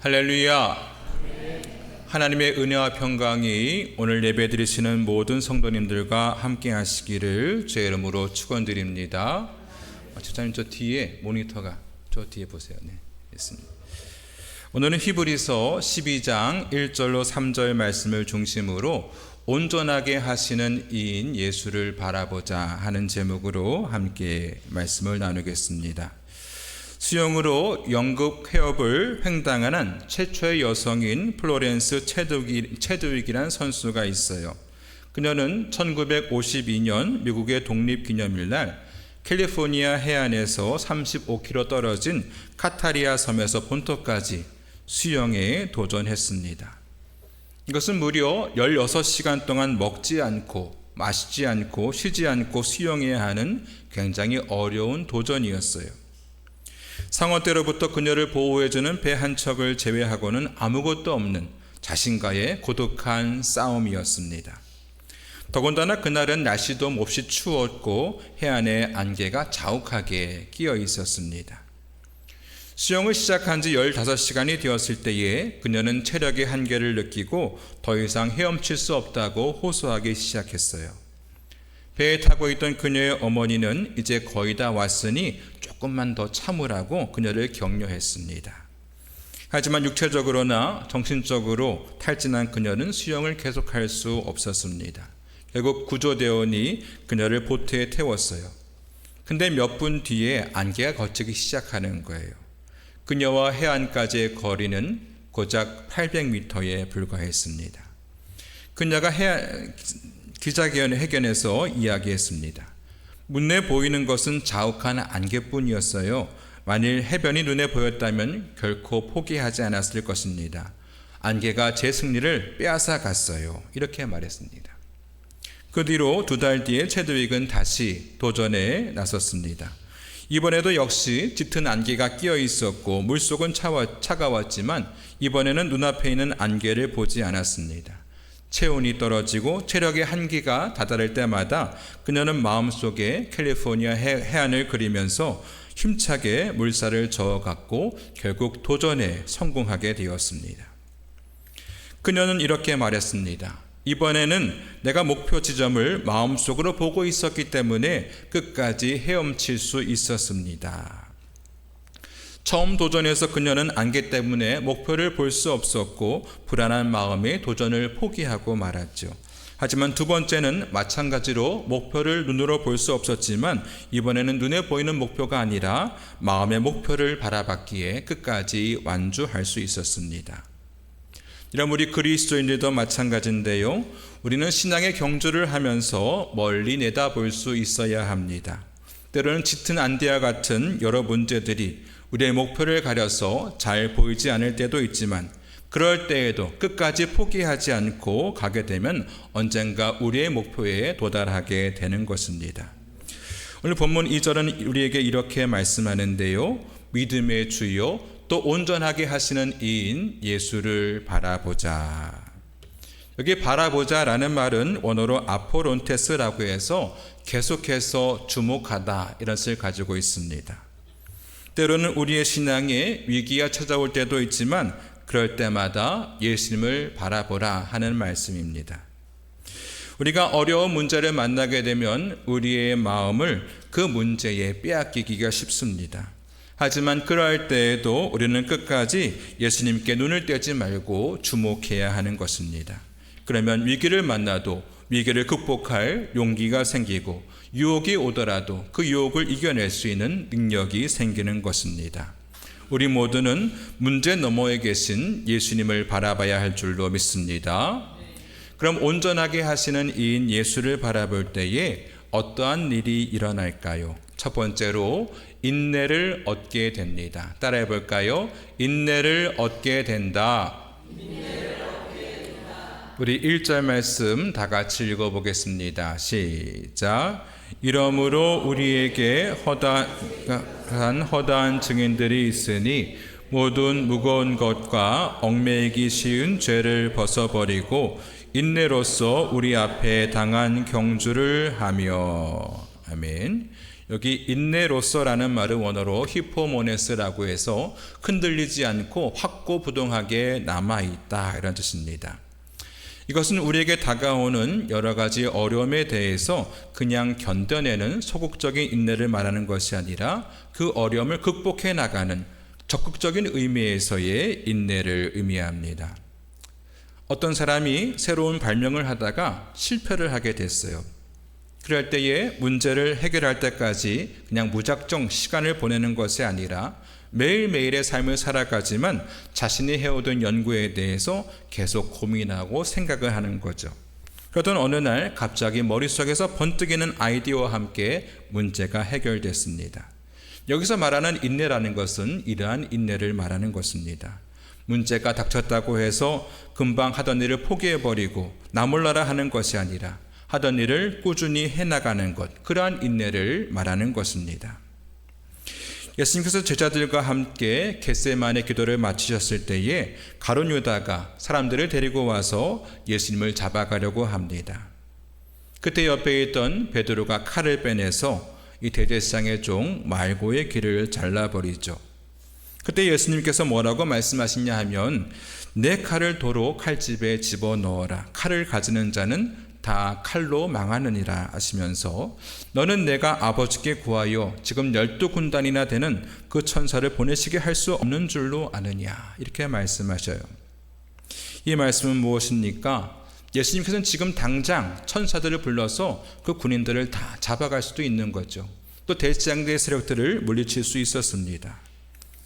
할렐루야. 하나님의 은혜와 평강이 오늘 예배드리시는 모든 성도님들과 함께 하시기를 주의 이름으로 축원드립니다. 집사님, 저 뒤에 모니터가 저 뒤에 보세요. 네, 있습니다. 오늘은 히브리서 12장 1절로 3절 말씀을 중심으로 온전하게 하시는 이인 예수를 바라보자 하는 제목으로 함께 말씀을 나누겠습니다. 수영으로 영국 해협을 횡단하는 최초의 여성인 플로렌스 체드윅이라는 선수가 있어요. 그녀는 1952년 미국의 독립기념일날 캘리포니아 해안에서 35km 떨어진 카타리아 섬에서 본토까지 수영에 도전했습니다. 이것은 무려 16시간 동안 먹지 않고 마시지 않고 쉬지 않고 수영해야 하는 굉장히 어려운 도전이었어요. 상어 때로부터 그녀를 보호해주는 배 한 척을 제외하고는 아무것도 없는 자신과의 고독한 싸움이었습니다. 더군다나 그날은 날씨도 몹시 추웠고 해안에 안개가 자욱하게 끼어 있었습니다. 수영을 시작한 지 15시간이 되었을 때에 그녀는 체력의 한계를 느끼고 더 이상 헤엄칠 수 없다고 호소하기 시작했어요. 배에 타고 있던 그녀의 어머니는 이제 거의 다 왔으니 조금만 더 참으라고 그녀를 격려했습니다. 하지만 육체적으로나 정신적으로 탈진한 그녀는 수영을 계속할 수 없었습니다. 결국 구조대원이 그녀를 보트에 태웠어요. 근데 몇 분 뒤에 안개가 걷히기 시작하는 거예요. 그녀와 해안까지의 거리는 고작 800m에 불과했습니다. 그녀가 기자회견에서 이야기했습니다. 눈에 보이는 것은 자욱한 안개뿐이었어요. 만일 해변이 눈에 보였다면 결코 포기하지 않았을 것입니다. 안개가 제 승리를 빼앗아 갔어요. 이렇게 말했습니다. 그 뒤로 2달 뒤에 체드윅은 다시 도전에 나섰습니다. 이번에도 역시 짙은 안개가 끼어 있었고 물속은 차가웠지만 이번에는 눈앞에 있는 안개를 보지 않았습니다. 체온이 떨어지고 체력의 한계가 다다를 때마다 그녀는 마음속에 캘리포니아 해안을 그리면서 힘차게 물살을 저어갔고 결국 도전에 성공하게 되었습니다. 그녀는 이렇게 말했습니다. 이번에는 내가 목표 지점을 마음속으로 보고 있었기 때문에 끝까지 헤엄칠 수 있었습니다. 처음 도전에서 그녀는 안개 때문에 목표를 볼 수 없었고 불안한 마음에 도전을 포기하고 말았죠. 하지만 두 번째는 마찬가지로 목표를 눈으로 볼 수 없었지만 이번에는 눈에 보이는 목표가 아니라 마음의 목표를 바라봤기에 끝까지 완주할 수 있었습니다. 이런 우리 그리스도인들도 마찬가지인데요. 우리는 신앙의 경주를 하면서 멀리 내다볼 수 있어야 합니다. 때로는 짙은 안개와 같은 여러 문제들이 우리의 목표를 가려서 잘 보이지 않을 때도 있지만 그럴 때에도 끝까지 포기하지 않고 가게 되면 언젠가 우리의 목표에 도달하게 되는 것입니다. 오늘 본문 2절은 우리에게 이렇게 말씀하는데요. 믿음의 주요 또 온전하게 하시는 이인 예수를 바라보자. 여기 바라보자라는 말은 원어로 아포론테스라고 해서 계속해서 주목하다 이런 뜻을 가지고 있습니다. 때로는 우리의 신앙에 위기가 찾아올 때도 있지만 그럴 때마다 예수님을 바라보라 하는 말씀입니다. 우리가 어려운 문제를 만나게 되면 우리의 마음을 그 문제에 빼앗기기가 쉽습니다. 하지만 그럴 때에도 우리는 끝까지 예수님께 눈을 떼지 말고 주목해야 하는 것입니다. 그러면 위기를 만나도 위기를 극복할 용기가 생기고 유혹이 오더라도 그 유혹을 이겨낼 수 있는 능력이 생기는 것입니다. 우리 모두는 문제 너머에 계신 예수님을 바라봐야 할 줄로 믿습니다. 그럼 온전하게 하시는 이인 예수를 바라볼 때에 어떠한 일이 일어날까요? 첫 번째로 인내를 얻게 됩니다. 따라해 볼까요? 인내를 얻게 된다. 우리 1절 말씀 다 같이 읽어보겠습니다. 시작. 이러므로 우리에게 허다한 증인들이 있으니 모든 무거운 것과 얽매이기 쉬운 죄를 벗어버리고 인내로써 우리 앞에 당한 경주를 하며. 아멘. 여기 인내로서라는 말은 원어로 히포모네스라고 해서 흔들리지 않고 확고부동하게 남아있다, 이런 뜻입니다. 이것은 우리에게 다가오는 여러 가지 어려움에 대해서 그냥 견뎌내는 소극적인 인내를 말하는 것이 아니라 그 어려움을 극복해 나가는 적극적인 의미에서의 인내를 의미합니다. 어떤 사람이 새로운 발명을 하다가 실패를 하게 됐어요. 그럴 때에 문제를 해결할 때까지 그냥 무작정 시간을 보내는 것이 아니라 매일매일의 삶을 살아가지만 자신이 해오던 연구에 대해서 계속 고민하고 생각을 하는 거죠. 그러던 어느 날 갑자기 머릿속에서 번뜩이는 아이디어와 함께 문제가 해결됐습니다. 여기서 말하는 인내라는 것은 이러한 인내를 말하는 것입니다. 문제가 닥쳤다고 해서 금방 하던 일을 포기해버리고 나 몰라라 하는 것이 아니라 하던 일을 꾸준히 해나가는 것, 그러한 인내를 말하는 것입니다. 예수님께서 제자들과 함께 겟세마네 기도를 마치셨을 때에 가룟 유다가 사람들을 데리고 와서 예수님을 잡아가려고 합니다. 그때 옆에 있던 베드로가 칼을 빼내서 이 대제사장의 종 말고의 귀를 잘라버리죠. 그때 예수님께서 뭐라고 말씀하시냐 하면 내 칼을 도로 칼집에 집어넣어라. 칼을 가지는 자는 다 칼로 망하느니라 하시면서 너는 내가 아버지께 구하여 지금 12군단이나 되는 그 천사를 보내시게 할 수 없는 줄로 아느냐, 이렇게 말씀하셔요. 이 말씀은 무엇입니까? 예수님께서는 지금 당장 천사들을 불러서 그 군인들을 다 잡아갈 수도 있는 거죠. 또 대제사장들의 세력들을 물리칠 수 있었습니다.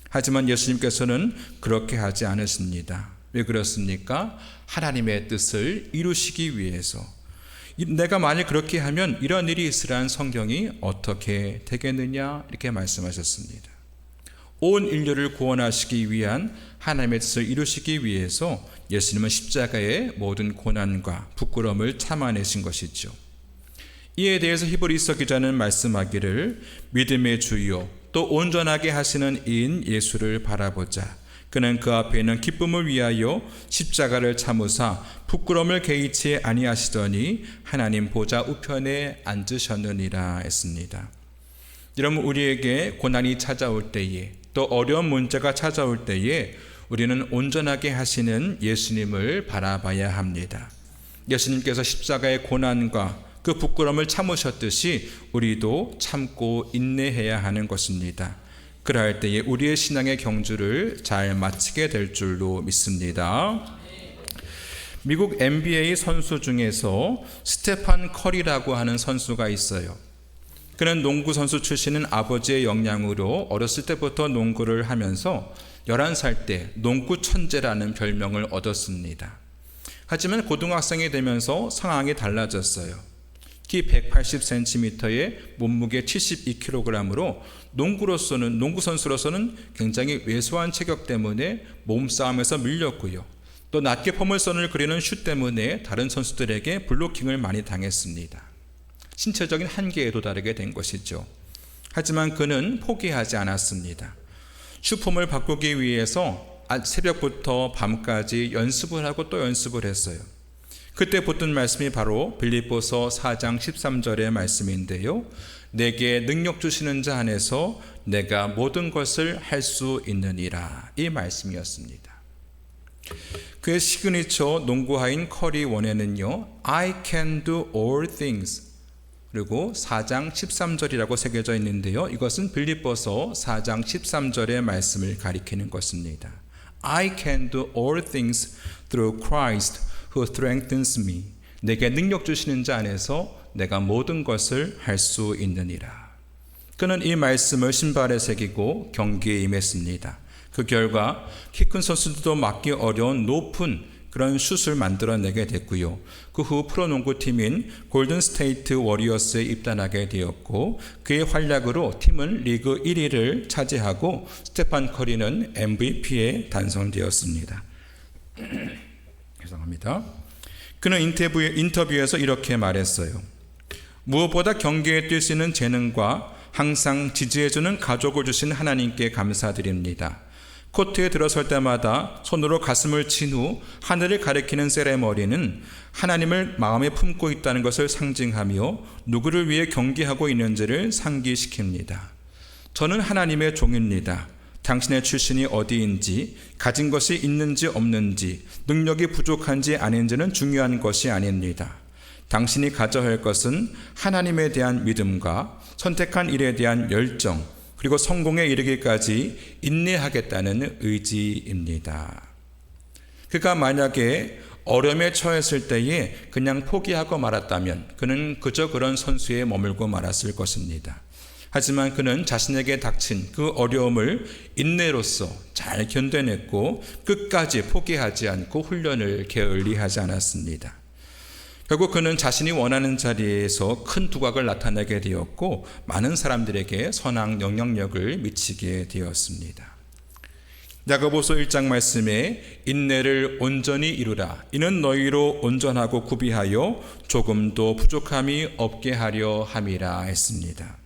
하지만 예수님께서는 그렇게 하지 않으십니다. 왜 그렇습니까? 하나님의 뜻을 이루시기 위해서. 내가 만일 그렇게 하면 이런 일이 있으라는 성경이 어떻게 되겠느냐, 이렇게 말씀하셨습니다. 온 인류를 구원하시기 위한 하나님의 뜻을 이루시기 위해서 예수님은 십자가의 모든 고난과 부끄러움을 참아내신 것이죠. 이에 대해서 히브리서 기자는 말씀하기를 믿음의 주요 또 온전하게 하시는 이인 예수를 바라보자. 그는 그 앞에 있는 기쁨을 위하여 십자가를 참으사 부끄러움을 개의치 아니하시더니 하나님 보좌 우편에 앉으셨느니라 했습니다. 여러분, 우리에게 고난이 찾아올 때에 또 어려운 문제가 찾아올 때에 우리는 온전하게 하시는 예수님을 바라봐야 합니다. 예수님께서 십자가의 고난과 그 부끄러움을 참으셨듯이 우리도 참고 인내해야 하는 것입니다. 그러할 때에 우리의 신앙의 경주를 잘 마치게 될 줄로 믿습니다. 미국 NBA 선수 중에서 스테판 커리라고 하는 선수가 있어요. 그는 농구 선수 출신인 아버지의 영향으로 어렸을 때부터 농구를 하면서 11살 때 농구 천재라는 별명을 얻었습니다. 하지만 고등학생이 되면서 상황이 달라졌어요. 키 180cm에 몸무게 72kg으로 농구 선수로서는 굉장히 왜소한 체격 때문에 몸싸움에서 밀렸고요. 또 낮게 포물선을 그리는 슛 때문에 다른 선수들에게 블로킹을 많이 당했습니다. 신체적인 한계에 도달하게 된 것이죠. 하지만 그는 포기하지 않았습니다. 슛폼을 바꾸기 위해서 새벽부터 밤까지 연습을 하고 또 연습을 했어요. 그때 붙든 말씀이 바로 빌립보서 4장 13절의 말씀인데요. 내게 능력 주시는 자 안에서 내가 모든 것을 할 수 있느니라, 이 말씀이었습니다. 그의 시그니처 농구화인 커리 원에는요, I can do all things, 그리고 4장 13절이라고 새겨져 있는데요. 이것은 빌립보서 4장 13절의 말씀을 가리키는 것입니다. I can do all things through Christ who strengthens me. 내게 능력 주시는 자 안에서 내가 모든 것을 할 수 있느니라. 그는 이 말씀을 신발에 새기고 경기에 임했습니다. 그 결과 키 큰 선수들도 막기 어려운 높은 그런 슛을 만들어내게 됐고요. 그 후 프로농구팀인 골든스테이트 워리어스에 입단하게 되었고 그의 활약으로 팀은 리그 1위를 차지하고 스테판 커리는 MVP에 단선되었습니다. 죄송합니다. 그는 인터뷰에서 이렇게 말했어요. 무엇보다 경기에 뛸 수 있는 재능과 항상 지지해주는 가족을 주신 하나님께 감사드립니다. 코트에 들어설 때마다 손으로 가슴을 친 후 하늘을 가리키는 세레머니는 하나님을 마음에 품고 있다는 것을 상징하며 누구를 위해 경계하고 있는지를 상기시킵니다. 저는 하나님의 종입니다. 당신의 출신이 어디인지, 가진 것이 있는지 없는지, 능력이 부족한지 아닌지는 중요한 것이 아닙니다. 당신이 가져야 할 것은 하나님에 대한 믿음과 선택한 일에 대한 열정, 그리고 성공에 이르기까지 인내하겠다는 의지입니다. 그가 만약에 어려움에 처했을 때에 그냥 포기하고 말았다면 그는 그저 그런 선수에 머물고 말았을 것입니다. 하지만 그는 자신에게 닥친 그 어려움을 인내로써 잘 견뎌냈고 끝까지 포기하지 않고 훈련을 게을리하지 않았습니다. 결국 그는 자신이 원하는 자리에서 큰 두각을 나타내게 되었고 많은 사람들에게 선한 영향력을 미치게 되었습니다. 야고보서 1장 말씀에 인내를 온전히 이루라. 이는 너희로 온전하고 구비하여 조금도 부족함이 없게 하려 함이라 했습니다.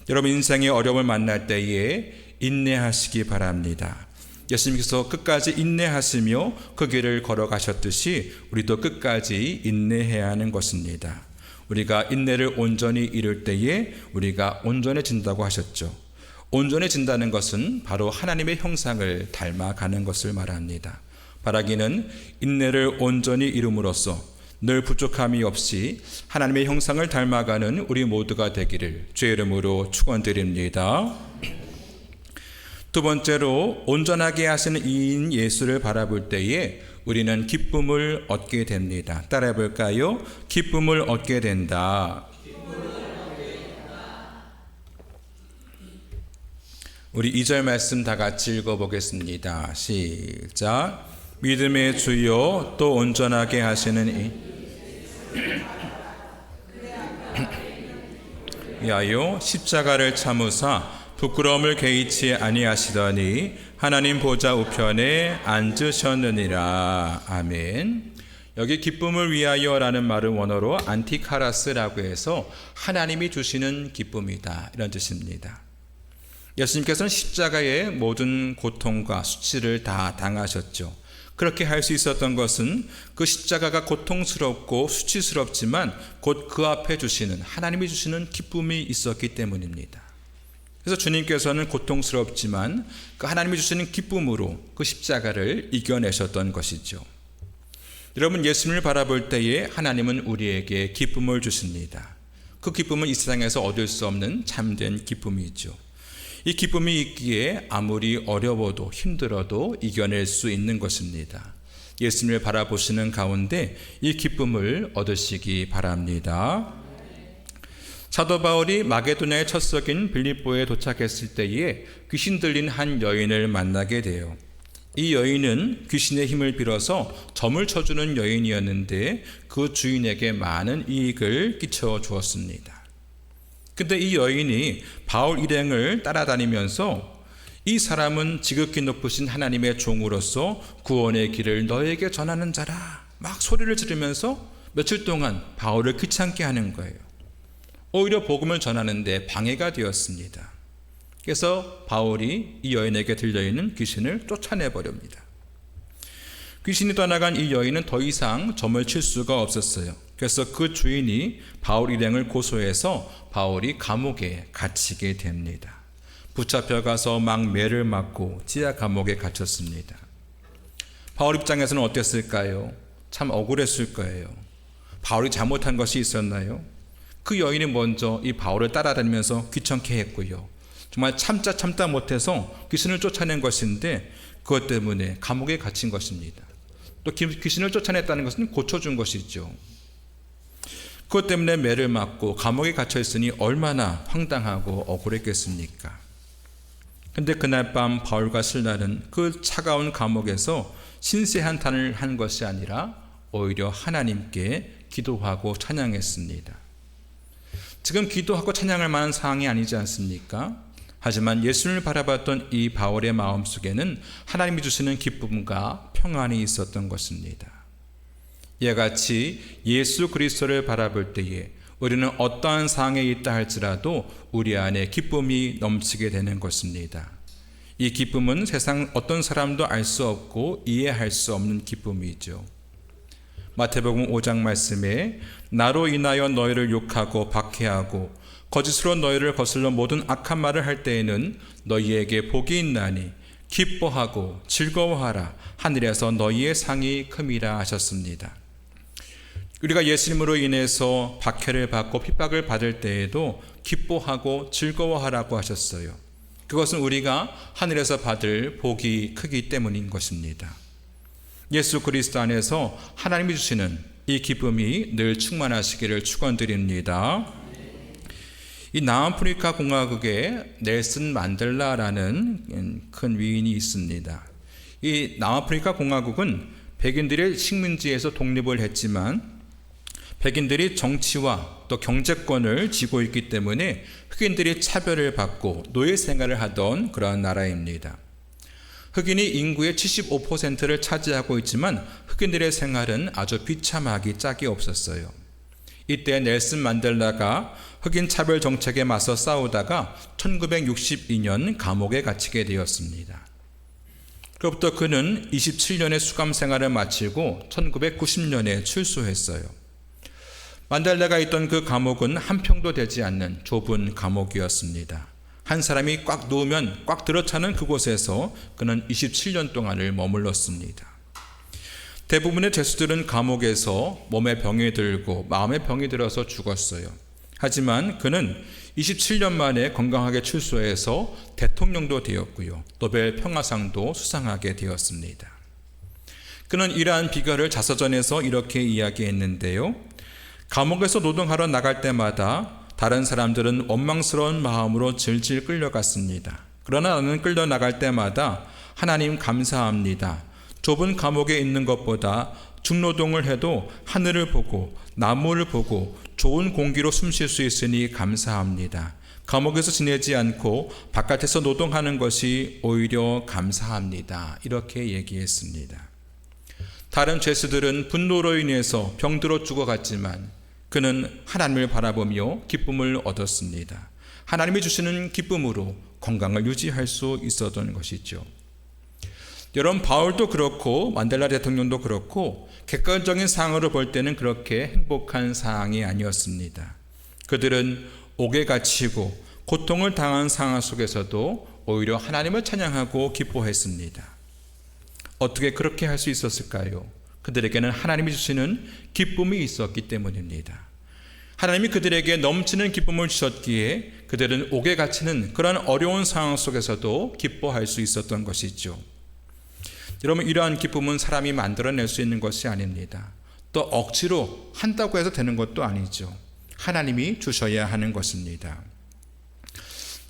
여러분 인생의 어려움을 만날 때에 인내하시기 바랍니다. 예수님께서 끝까지 인내하시며 그 길을 걸어가셨듯이 우리도 끝까지 인내해야 하는 것입니다. 우리가 인내를 온전히 이룰 때에 우리가 온전해진다고 하셨죠. 온전해진다는 것은 바로 하나님의 형상을 닮아가는 것을 말합니다. 바라기는 인내를 온전히 이룸으로써 늘 부족함이 없이 하나님의 형상을 닮아가는 우리 모두가 되기를 주의 이름으로 축원드립니다. 두 번째로 온전하게 하시는 이인 예수를 바라볼 때에 우리는 기쁨을 얻게 됩니다. 따라해 볼까요? 기쁨을 얻게 된다. 우리 2절 말씀 다 같이 읽어보겠습니다. 시작. 믿음의 주요 또 온전하게 하시는 이 위하여 십자가를 참으사 부끄러움을 개의치 아니하시더니 하나님 보좌 우편에 앉으셨느니라. 아멘. 여기 기쁨을 위하여라는 말은 원어로 안티카라스라고 해서 하나님이 주시는 기쁨이다 이런 뜻입니다. 예수님께서는 십자가의 모든 고통과 수치를 다 당하셨죠. 그렇게 할 수 있었던 것은 그 십자가가 고통스럽고 수치스럽지만 곧 그 앞에 주시는 하나님이 주시는 기쁨이 있었기 때문입니다. 그래서 주님께서는 고통스럽지만 그 하나님이 주시는 기쁨으로 그 십자가를 이겨내셨던 것이죠. 여러분 예수님을 바라볼 때에 하나님은 우리에게 기쁨을 주십니다. 그 기쁨은 이 세상에서 얻을 수 없는 참된 기쁨이죠. 이 기쁨이 있기에 아무리 어려워도 힘들어도 이겨낼 수 있는 것입니다. 예수님을 바라보시는 가운데 이 기쁨을 얻으시기 바랍니다. 사도 바울이 마게도냐의 첫 석인 빌립보에 도착했을 때에 귀신 들린 한 여인을 만나게 돼요. 이 여인은 귀신의 힘을 빌어서 점을 쳐주는 여인이었는데 그 주인에게 많은 이익을 끼쳐 주었습니다. 근데 이 여인이 바울 일행을 따라다니면서 이 사람은 지극히 높으신 하나님의 종으로서 구원의 길을 너에게 전하는 자라 막 소리를 지르면서 며칠 동안 바울을 귀찮게 하는 거예요. 오히려 복음을 전하는데 방해가 되었습니다. 그래서 바울이 이 여인에게 들려있는 귀신을 쫓아내버립니다. 귀신이 떠나간 이 여인은 더 이상 점을 칠 수가 없었어요. 그래서 그 주인이 바울 일행을 고소해서 바울이 감옥에 갇히게 됩니다. 붙잡혀가서 막 매를 맞고 지하 감옥에 갇혔습니다. 바울 입장에서는 어땠을까요? 참 억울했을 거예요. 바울이 잘못한 것이 있었나요? 그 여인이 먼저 이 바울을 따라다니면서 귀찮게 했고요. 정말 참다 못해서 귀신을 쫓아낸 것인데 그것 때문에 감옥에 갇힌 것입니다. 또 귀신을 쫓아냈다는 것은 고쳐준 것이죠. 그것 때문에 매를 맞고 감옥에 갇혀 있으니 얼마나 황당하고 억울했겠습니까? 근데 그날 밤 바울과 실라는 그 차가운 감옥에서 신세 한탄을 한 것이 아니라 오히려 하나님께 기도하고 찬양했습니다. 지금 기도하고 찬양할 만한 상황이 아니지 않습니까? 하지만 예수님을 바라봤던 이 바울의 마음속에는 하나님이 주시는 기쁨과 평안이 있었던 것입니다. 이와 같이 예수 그리스도를 바라볼 때에 우리는 어떠한 상황에 있다 할지라도 우리 안에 기쁨이 넘치게 되는 것입니다. 이 기쁨은 세상 어떤 사람도 알 수 없고 이해할 수 없는 기쁨이죠. 마태복음 5장 말씀에 나로 인하여 너희를 욕하고 박해하고 거짓으로 너희를 거슬러 모든 악한 말을 할 때에는 너희에게 복이 있나니 기뻐하고 즐거워하라 하늘에서 너희의 상이 큼이라 하셨습니다. 우리가 예수님으로 인해서 박해를 받고 핍박을 받을 때에도 기뻐하고 즐거워하라고 하셨어요. 그것은 우리가 하늘에서 받을 복이 크기 때문인 것입니다. 예수 그리스도 안에서 하나님이 주시는 이 기쁨이 늘 충만하시기를 축원드립니다. 이 남아프리카 공화국에 넬슨 만델라라는 큰 위인이 있습니다. 이 남아프리카 공화국은 백인들의 식민지에서 독립을 했지만 백인들이 정치와 또 경제권을 쥐고 있기 때문에 흑인들이 차별을 받고 노예 생활을 하던 그러한 나라입니다. 흑인이 인구의 75%를 차지하고 있지만 흑인들의 생활은 아주 비참하기 짝이 없었어요. 이때 넬슨 만델라가 흑인 차별 정책에 맞서 싸우다가 1962년 감옥에 갇히게 되었습니다. 그로부터 그는 27년의 수감 생활을 마치고 1990년에 출소했어요. 만델라가 있던 그 감옥은 한 평도 되지 않는 좁은 감옥이었습니다. 한 사람이 꽉 누우면 꽉 들어차는 그곳에서 그는 27년 동안을 머물렀습니다. 대부분의 죄수들은 감옥에서 몸에 병이 들고 마음에 병이 들어서 죽었어요. 하지만 그는 27년 만에 건강하게 출소해서 대통령도 되었고요. 노벨 평화상도 수상하게 되었습니다. 그는 이러한 비결을 자서전에서 이렇게 이야기했는데요. 감옥에서 노동하러 나갈 때마다 다른 사람들은 원망스러운 마음으로 질질 끌려갔습니다. 그러나 나는 끌려나갈 때마다 하나님 감사합니다. 좁은 감옥에 있는 것보다 중노동을 해도 하늘을 보고 나무를 보고 좋은 공기로 숨 쉴 수 있으니 감사합니다. 감옥에서 지내지 않고 바깥에서 노동하는 것이 오히려 감사합니다. 이렇게 얘기했습니다. 다른 죄수들은 분노로 인해서 병들어 죽어갔지만 그는 하나님을 바라보며 기쁨을 얻었습니다. 하나님이 주시는 기쁨으로 건강을 유지할 수 있었던 것이죠. 여러분, 바울도 그렇고 만델라 대통령도 그렇고 객관적인 상황으로 볼 때는 그렇게 행복한 상황이 아니었습니다. 그들은 옥에 갇히고 고통을 당한 상황 속에서도 오히려 하나님을 찬양하고 기뻐했습니다. 어떻게 그렇게 할 수 있었을까요? 그들에게는 하나님이 주시는 기쁨이 있었기 때문입니다. 하나님이 그들에게 넘치는 기쁨을 주셨기에 그들은 옥에 갇히는 그런 어려운 상황 속에서도 기뻐할 수 있었던 것이죠. 여러분, 이러한 기쁨은 사람이 만들어낼 수 있는 것이 아닙니다. 또 억지로 한다고 해서 되는 것도 아니죠. 하나님이 주셔야 하는 것입니다.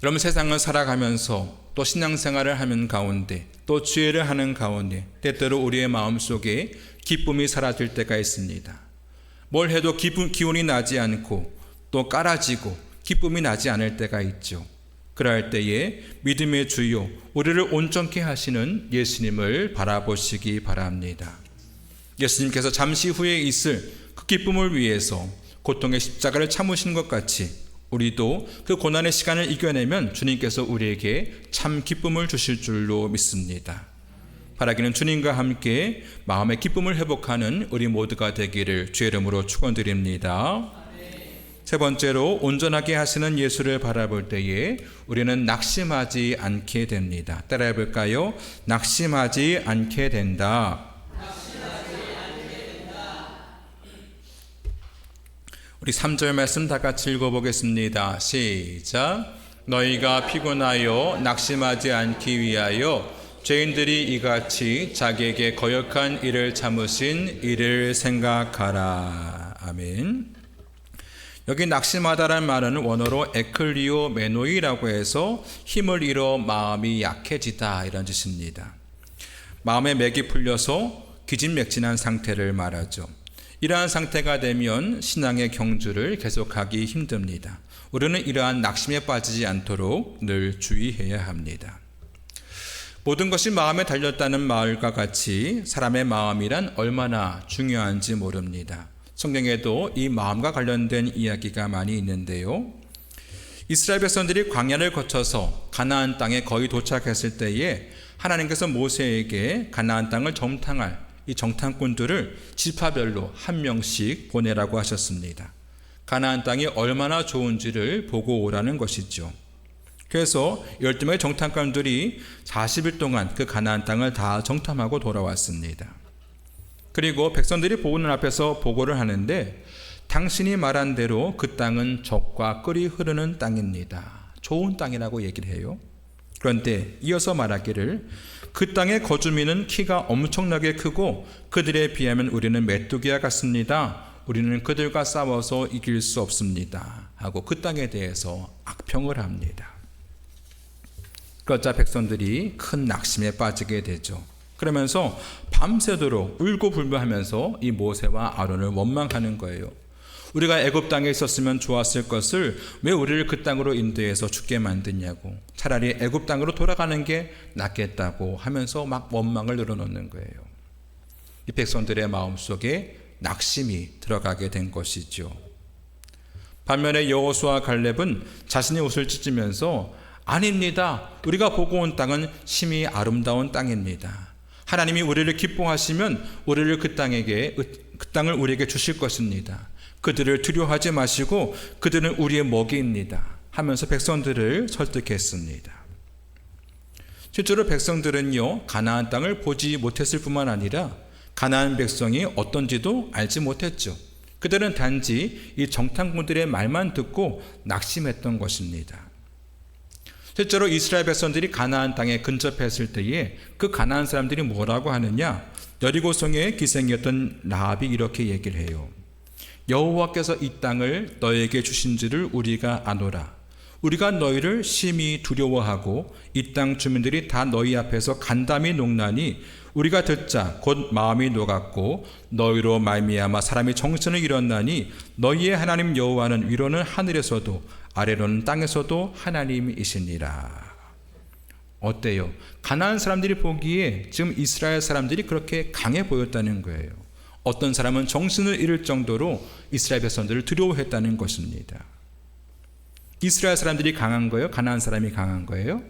여러분, 세상을 살아가면서 또 신앙생활을 하는 가운데 또 죄를 하는 가운데 때때로 우리의 마음속에 기쁨이 사라질 때가 있습니다. 뭘 해도 기운이 나지 않고 또 깔아지고 기쁨이 나지 않을 때가 있죠. 그럴 때에 믿음의 주요 우리를 온전케 하시는 예수님을 바라보시기 바랍니다. 예수님께서 잠시 후에 있을 그 기쁨을 위해서 고통의 십자가를 참으신 것 같이 우리도 그 고난의 시간을 이겨내면 주님께서 우리에게 참 기쁨을 주실 줄로 믿습니다. 바라기는 주님과 함께 마음의 기쁨을 회복하는 우리 모두가 되기를 주의 이름으로 축원드립니다. 세 번째로 온전하게 하시는 예수를 바라볼 때에 우리는 낙심하지 않게 됩니다. 따라해 볼까요? 낙심하지 않게 된다. 우리 3절 말씀 다 같이 읽어보겠습니다. 시작. 너희가 피곤하여 낙심하지 않기 위하여 죄인들이 이같이 자기에게 거역한 일을 참으신 이를 생각하라. 아멘. 여기 낙심하다라는 말은 원어로 에클리오 메노이라고 해서 힘을 잃어 마음이 약해지다 이런 뜻입니다. 마음의 맥이 풀려서 기진맥진한 상태를 말하죠. 이러한 상태가 되면 신앙의 경주를 계속하기 힘듭니다. 우리는 이러한 낙심에 빠지지 않도록 늘 주의해야 합니다. 모든 것이 마음에 달렸다는 말과 같이 사람의 마음이란 얼마나 중요한지 모릅니다. 성경에도 이 마음과 관련된 이야기가 많이 있는데요. 이스라엘 백성들이 광야를 거쳐서 가나안 땅에 거의 도착했을 때에 하나님께서 모세에게 가나안 땅을 정탐할 이 정탐꾼들을 지파별로 한 명씩 보내라고 하셨습니다. 가나안 땅이 얼마나 좋은지를 보고 오라는 것이죠. 그래서 12명의 정탐관들이 40일 동안 그 가나안 땅을 다 정탐하고 돌아왔습니다. 그리고 백성들이 보는 앞에서 보고를 하는데 당신이 말한 대로 그 땅은 젖과 꿀이 흐르는 땅입니다. 좋은 땅이라고 얘기를 해요. 그런데 이어서 말하기를 그 땅의 거주민은 키가 엄청나게 크고 그들에 비하면 우리는 메뚜기와 같습니다. 우리는 그들과 싸워서 이길 수 없습니다. 하고 그 땅에 대해서 악평을 합니다. 그러자 백성들이 큰 낙심에 빠지게 되죠. 그러면서 밤새도록 울고불면하면서 이 모세와 아론을 원망하는 거예요. 우리가 애굽 땅에 있었으면 좋았을 것을 왜 우리를 그 땅으로 인도해서 죽게 만드냐고, 차라리 애굽 땅으로 돌아가는 게 낫겠다고 하면서 막 원망을 늘어놓는 거예요. 이 백성들의 마음속에 낙심이 들어가게 된 것이죠. 반면에 여호수아 갈렙은 자신의 옷을 찢으면서 아닙니다. 우리가 보고 온 땅은 심히 아름다운 땅입니다. 하나님이 우리를 기뻐하시면 우리를 그 땅을 우리에게 주실 것입니다. 그들을 두려워하지 마시고 그들은 우리의 먹이입니다. 하면서 백성들을 설득했습니다. 실제로 백성들은요, 가나안 땅을 보지 못했을 뿐만 아니라 가나안 백성이 어떤지도 알지 못했죠. 그들은 단지 이 정탐꾼들의 말만 듣고 낙심했던 것입니다. 실제로 이스라엘 백성들이 가나안 땅에 근접했을 때에 그 가나안 사람들이 뭐라고 하느냐, 여리고성의 기생이었던 라합이 이렇게 얘기를 해요. 여호와께서 이 땅을 너에게 주신지를 우리가 아노라. 우리가 너희를 심히 두려워하고 이 땅 주민들이 다 너희 앞에서 간담이 녹나니 우리가 듣자 곧 마음이 녹았고 너희로 말미암아 사람이 정신을 잃었나니 너희의 하나님 여호와는 위로는 하늘에서도 아래로는 땅에서도 하나님이시니라. 어때요? 가나안 사람들이 보기에 지금 이스라엘 사람들이 그렇게 강해 보였다는 거예요. 어떤 사람은 정신을 잃을 정도로 이스라엘 백성들을 두려워했다는 것입니다. 이스라엘 사람들이 강한 거예요? 가나안 사람이 강한 거예요?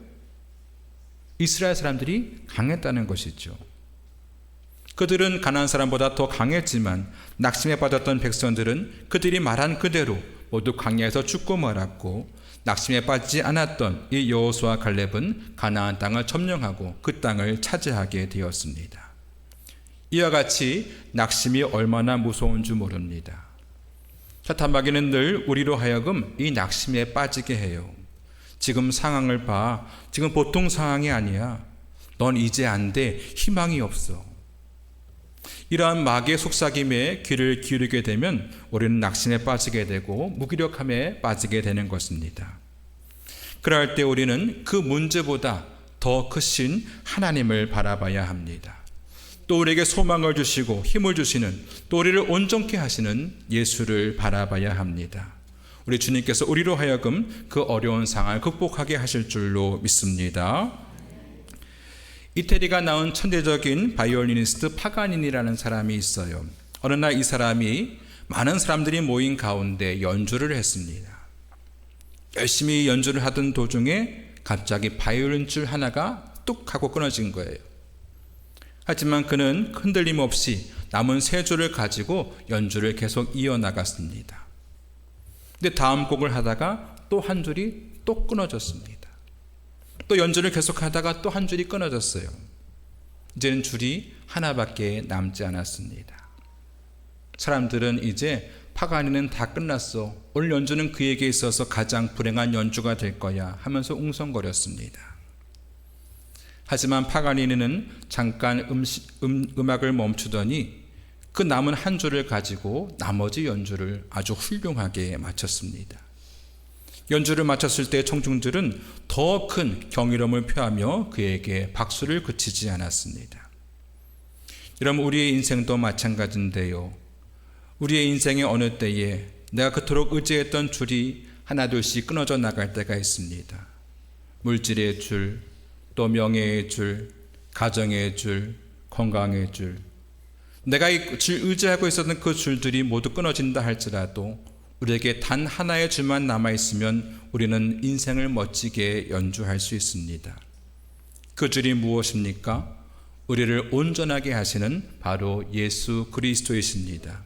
이스라엘 사람들이 강했다는 것이죠. 그들은 가나안 사람보다 더 강했지만 낙심에 빠졌던 백성들은 그들이 말한 그대로 모두 광야에서 죽고 말았고, 낙심에 빠지지 않았던 이 여호수아 갈렙은 가나안 땅을 점령하고 그 땅을 차지하게 되었습니다. 이와 같이 낙심이 얼마나 무서운 줄 모릅니다. 사탄마귀는 늘 우리로 하여금 이 낙심에 빠지게 해요. 지금 상황을 봐. 지금 보통 상황이 아니야. 넌 이제 안 돼. 희망이 없어. 이러한 마귀의 속삭임에 귀를 기울이게 되면 우리는 낙심에 빠지게 되고 무기력함에 빠지게 되는 것입니다. 그럴 때 우리는 그 문제보다 더 크신 하나님을 바라봐야 합니다. 또 우리에게 소망을 주시고 힘을 주시는, 또 우리를 온전케 하시는 예수를 바라봐야 합니다. 우리 주님께서 우리로 하여금 그 어려운 상황을 극복하게 하실 줄로 믿습니다. 이태리가 낳은 천재적인 바이올리니스트 파가니니라는 사람이 있어요. 어느 날 이 사람이 많은 사람들이 모인 가운데 연주를 했습니다. 열심히 연주를 하던 도중에 갑자기 바이올린 줄 하나가 뚝 하고 끊어진 거예요. 하지만 그는 흔들림 없이 남은 세 줄을 가지고 연주를 계속 이어나갔습니다. 근데 다음 곡을 하다가 또 한 줄이 또 끊어졌습니다. 또 연주를 계속하다가 또 한 줄이 끊어졌어요. 이제는 줄이 하나밖에 남지 않았습니다. 사람들은 이제 파가니는 다 끝났어. 오늘 연주는 그에게 있어서 가장 불행한 연주가 될 거야 하면서 웅성거렸습니다. 하지만 파가니니는 잠깐 음악을 멈추더니 그 남은 한 줄을 가지고 나머지 연주를 아주 훌륭하게 마쳤습니다. 연주를 마쳤을 때 청중들은 더 큰 경이로움을 표하며 그에게 박수를 그치지 않았습니다. 여러분, 우리의 인생도 마찬가지인데요. 우리의 인생의 어느 때에 내가 그토록 의지했던 줄이 하나둘씩 끊어져 나갈 때가 있습니다. 물질의 줄, 또 명예의 줄, 가정의 줄, 건강의 줄, 내가 의지하고 있었던 그 줄들이 모두 끊어진다 할지라도 우리에게 단 하나의 주만 남아있으면 우리는 인생을 멋지게 연주할 수 있습니다. 그 줄이 무엇입니까? 우리를 온전하게 하시는 바로 예수 그리스도이십니다.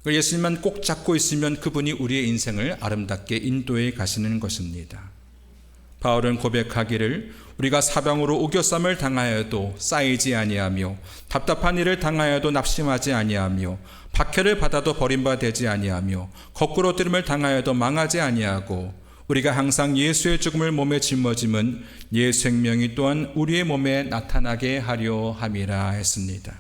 예수님만 꼭 잡고 있으면 그분이 우리의 인생을 아름답게 인도해 가시는 것입니다. 바울은 고백하기를 우리가 사방으로 우겨쌈을 당하여도 쌓이지 아니하며 답답한 일을 당하여도 낙심하지 아니하며 박해를 받아도 버림받지 아니하며 거꾸로 뜨림을 당하여도 망하지 아니하고 우리가 항상 예수의 죽음을 몸에 짊어짐은 예수 생명이 또한 우리의 몸에 나타나게 하려 함이라 했습니다.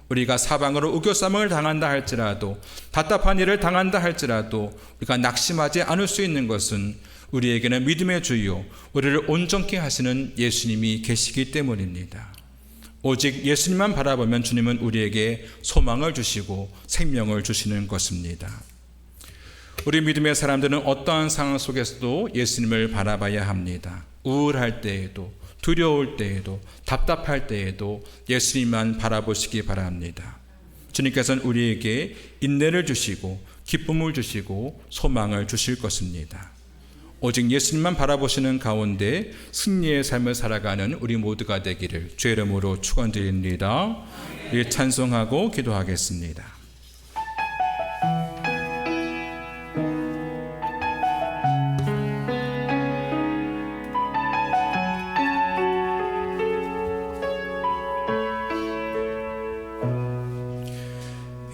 우리가 사방으로 우겨쌈을 당한다 할지라도 답답한 일을 당한다 할지라도 우리가 낙심하지 않을 수 있는 것은 우리에게는 믿음의 주요 우리를 온전케 하시는 예수님이 계시기 때문입니다. 오직 예수님만 바라보면 주님은 우리에게 소망을 주시고 생명을 주시는 것입니다. 우리 믿음의 사람들은 어떠한 상황 속에서도 예수님을 바라봐야 합니다. 우울할 때에도 두려울 때에도 답답할 때에도 예수님만 바라보시기 바랍니다. 주님께서는 우리에게 인내를 주시고 기쁨을 주시고 소망을 주실 것입니다. 오직 예수님만 바라보시는 가운데 승리의 삶을 살아가는 우리 모두가 되기를 주의 이름으로 축원드립니다. 찬송하고 기도하겠습니다.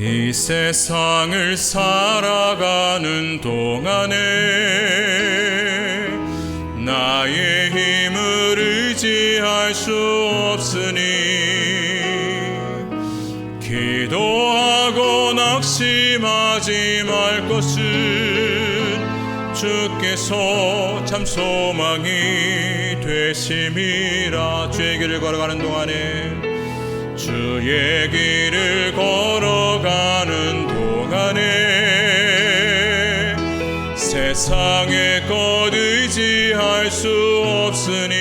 이 세상을 살아가는 동안에 나의 힘을 의지할 수 없으니 기도하고 낙심하지 말 것은 주께서 참 소망이 되심이라. 주의 길을 걸어가는 동안에 주의 길을 걸어가는 동안에 세상의 것 의지할 수 없으니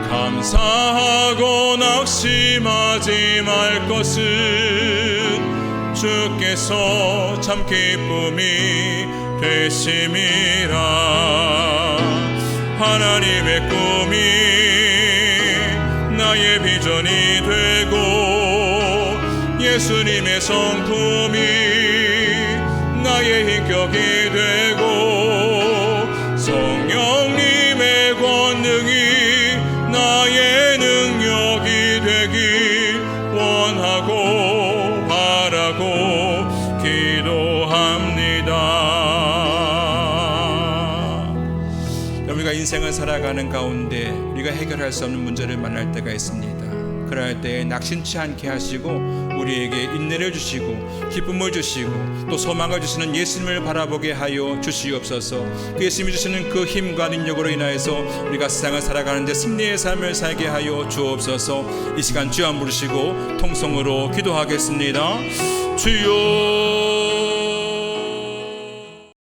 감사하고 낙심하지 말 것은 주께서 참 기쁨이 되심이라. 하나님의 꿈이 나의 비전이 되고 예수님의 성품이 나의 인격이 되고 성령님의 권능이 나의 능력이 되길 원하고 바라고 기도합니다. 우리가 인생을 살아가는 가운데 우리가 해결할 수 없는 문제를 만날 때가 있습니다. 그럴 때 낙심치 않게 하시고 우리에게 인내를 주시고 기쁨을 주시고 또 소망을 주시는 예수님을 바라보게 하여 주시옵소서. 그 예수님이 주시는 그 힘과 능력으로 인하여서 우리가 세상을 살아가는데 승리의 삶을 살게 하여 주옵소서. 이 시간 주여 부르시고 통성으로 기도하겠습니다. 주여